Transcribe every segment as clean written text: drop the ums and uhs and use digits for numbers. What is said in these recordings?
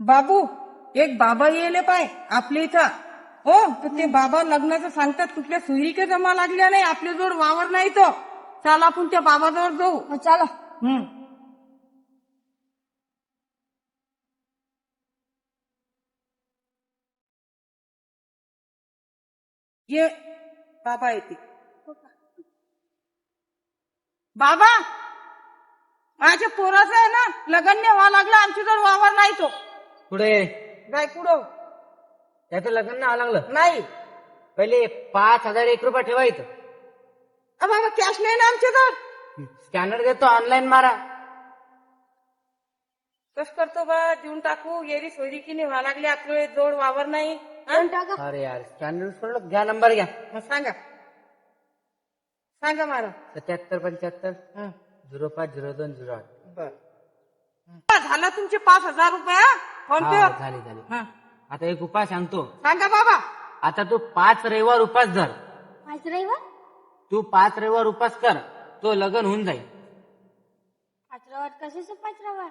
बाबू एक बाबा येले पाय आपल्या इथं. हो तर ते बाबा लग्नाचं सांगतात, कुठल्या सुईके जमा लागल्या नाही, आपल्या जोड वावर नाही तो. चल आपण त्या बाबाजवळ जाऊ. चला. ये बाबा येते. बाबा माझ्या पोराचं आहे ना लग्न व्हावं लागलं, आमच्या जवळ वावर नाही तो. पुढे काय कुठं त्याचं लग्न नाही लागलं. नाही. पहिले 5,001 ठेवायचं. बाबा कॅश नाही ना आमच्या जवळ. स्कॅनर देतो, ऑनलाईन मारा. कस करतो बा, देऊन टाकू. येरी सोयरी की नाही व्हावं लागली, आपल्या जोड वावर नाही. अरे यार स्कॅनर सोडलं, घ्या नंबर घ्या. सांगा सांगा मला. 7775 050208. बर झाला तुमचे 5,000 रुपये फोन पे. झाली. आता एक उपाय सांगतो. सांगा बाबा. आता तू 5 रविवार उपास धर. 5 रविवार? तू 5 रविवार उपास कर, तो लग्न होऊन जाईल. 5 रविवार कशाचं 5 रविवार?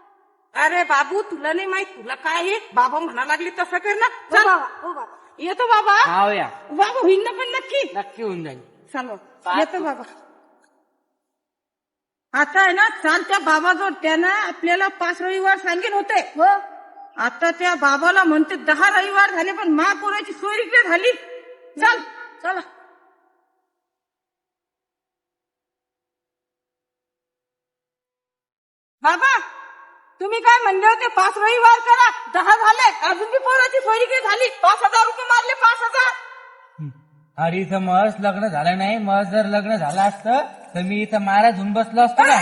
अरे बाबू तुला नाही माहित, तुला काय आहे, बाबा म्हणा लागली तसं कर ना. हो चल बाबा, हो बाबा. येतो बाबा. हाव या, बाबा होईल ना पण नक्की. नक्की होऊन जाईल. चालो येतो बाबा. आता आहे ना, चाल त्या बाबाजवळ. त्यानं आपल्याला 5 रविवार सांगेन होते. हो. आता त्या बाबाला म्हणते 10 रविवार झाले, पण महापोराची सोय इकडे झाली. चल चला. बाबा तुम्ही काय म्हणले होते, 5 रविवार करा, 10 झाले, अजून बी पोराची सोय इकडे झाली. 5,000 रुपये मारले. 5,000. अरे इथं मस्त लग्न झालं नाही. मस्त जर लग्न झालं असतं तर मी इथं महाराज होऊन बसलो असतो का.